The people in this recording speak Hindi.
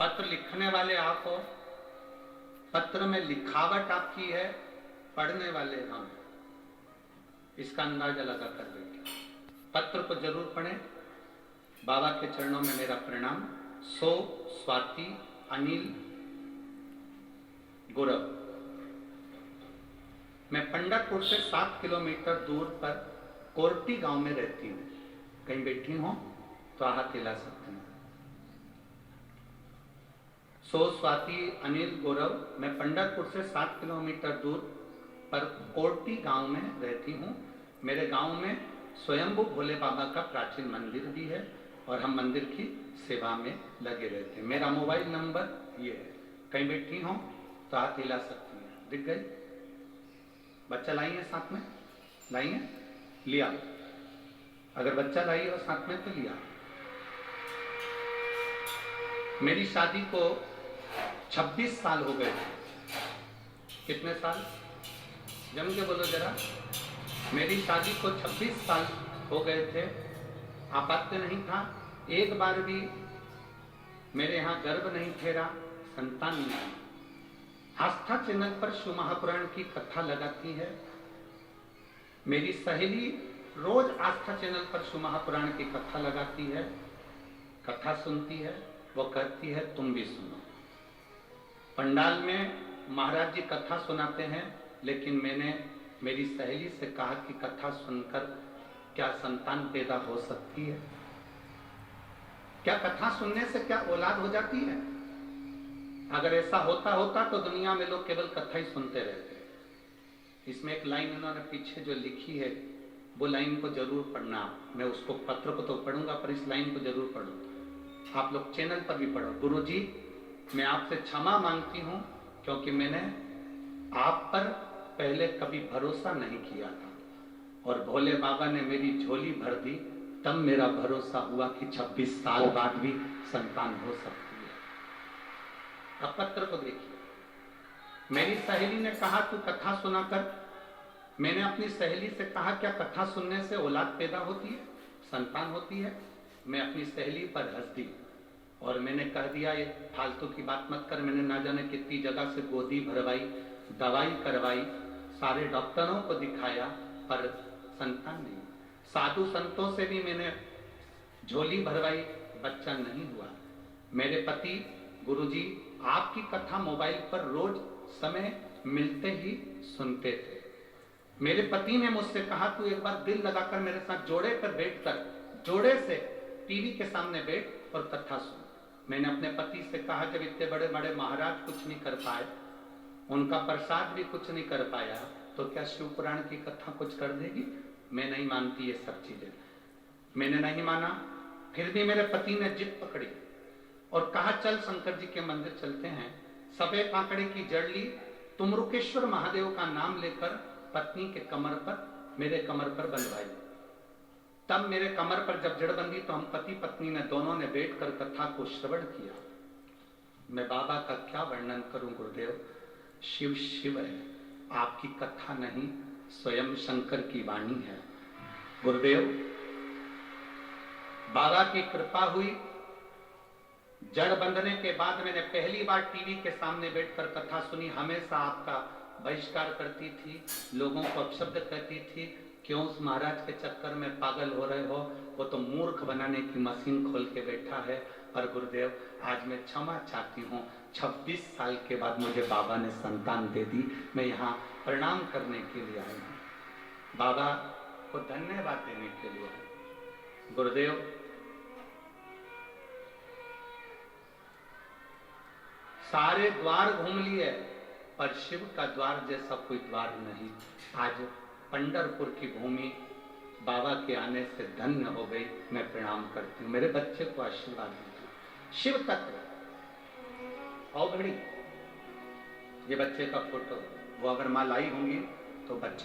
पत्र लिखने वाले आप हो, पत्र में लिखावट आपकी है, पढ़ने वाले हम, इसका अंदाजा लगा कर बैठे। पत्र को जरूर पढ़ें। बाबा के चरणों में मेरा प्रणाम। सो स्वाति अनिल गौरव, मैं पंडरपुर से 7 किलोमीटर दूर पर कोरटी गांव में रहती हूँ। कहीं बैठी हो तो हाथ हिला सकते हैं। सो स्वाति अनिल गौरव, मैं पंडरपुर से 7 किलोमीटर दूर पर कोरटी गांव में रहती हूँ। मेरे गांव में स्वयंभू भोले बाबा का प्राचीन मंदिर भी है और हम मंदिर की सेवा में लगे रहते हैं। मेरा मोबाइल नंबर ये है। कहीं बैठी हो तो हाथ हिला सकती हैं। दिख गई? बच्चा लाई है साथ में? लाई है? लिया। अगर बच्चा लाई हो साथ में तो लिया। मेरी शादी को 26 साल हो गए थे। कितने साल? जम के बोलो जरा। मेरी शादी को 26 साल हो गए थे। आपत्ति नहीं था, एक बार भी मेरे यहाँ गर्भ नहीं ठहरा, संतान नहीं आई। आस्था चैनल पर शिव महापुराण की कथा लगाती है। मेरी सहेली रोज आस्था चैनल पर शिव महापुराण की कथा लगाती है, कथा सुनती है। वो कहती है तुम भी सुनो। पंडाल में महाराज जी कथा सुनाते हैं, लेकिन मैंने मेरी सहेली से कहा कि कथा सुनकर क्या संतान पैदा हो सकती है? क्या कथा सुनने से क्या औलाद हो जाती है? अगर ऐसा होता तो दुनिया में लोग केवल कथा ही सुनते रहते। इसमें एक लाइन उन्होंने पीछे जो लिखी है, वो लाइन को जरूर पढ़ना। मैं उसको पत्र को तो पढ़ूंगा, पर इस लाइन को जरूर पढ़ूंगा। आप लोग चैनल पर भी पढ़ो। गुरुजी, मैं आपसे क्षमा मांगती हूं, क्योंकि मैंने आप पर पहले कभी भरोसा नहीं किया था और भोले बाबा ने मेरी झोली भर दी, तब मेरा भरोसा हुआ कि 26 साल बाद भी संतान हो सकती है। अब पत्र को देखिए। मेरी सहेली ने कहा तू कथा सुना कर। मैंने अपनी सहेली से कहा क्या कथा सुनने से औलाद पैदा होती है, संतान होती है? मैं अपनी सहेली पर हंस दी और मैंने कह दिया ये फालतू की बात मत कर। मैंने ना जाने कितनी जगह से गोदी भरवाई, दवाई करवाई, सारे डॉक्टरों को दिखाया, पर संतान नहीं। साधु संतों से भी मैंने झोली भरवाई, बच्चा नहीं हुआ। मेरे पति गुरुजी आपकी कथा मोबाइल पर रोज समय मिलते ही सुनते थे। मेरे पति ने मुझसे कहा तू एक बार दिल लगाकर मेरे साथ जोड़े पर बैठकर, जोड़े से टीवी के सामने बैठ और कथा सुन। मैंने अपने पति से कहा जब इतने बड़े बड़े महाराज कुछ नहीं कर पाए, उनका प्रसाद भी कुछ नहीं कर पाया, तो क्या शिव पुराण की कथा कुछ कर देगी? मैं नहीं मानती ये सब चीजें। मैंने नहीं माना, फिर भी मेरे पति ने जिद पकड़ी और कहा चल शंकर जी के मंदिर चलते हैं। सफेद आंकड़े की जड़ ली, तुमरुकेश्वर महादेव का नाम लेकर पत्नी के कमर पर, मेरे कमर पर बंधवाई। तब मेरे कमर पर जब जड़ बंधी तो हम पति पत्नी ने दोनों ने बैठकर कथा को श्रवण किया। मैं बाबा का क्या वर्णन करूं गुरुदेव। शिव शिव है, आपकी कथा नहीं, स्वयं शंकर की वाणी है। गुरुदेव, बाबा की कृपा हुई। जड़ बंधने के बाद मैंने पहली बार टीवी के सामने बैठकर कथा सुनी। हमेशा आपका बहिष्कार करती थी, लोगों को अपशब्द कहती थी, क्यों उस महाराज के चक्कर में पागल हो रहे हो, वो तो मूर्ख बनाने की मशीन खोल के बैठा है। पर गुरुदेव, आज मैं क्षमा चाहती हूँ। 26 साल के बाद मुझे बाबा ने संतान दे दी। मैं यहाँ प्रणाम करने के लिए आई हूँ, बाबा को धन्यवाद देने के लिए आई। गुरुदेव, सारे द्वार घूम लिए, पर शिव का द्वार जैसा कोई द्वार नहीं। आज पंडरपुर की भूमि बाबा के आने से धन्य हो गई। मैं प्रणाम करती हूँ। मेरे बच्चे को आशीर्वाद दीजिए। शिव तत्व और घड़ी, ये बच्चे का फोटो, वो अगर माँ लाई होंगी तो बच्चे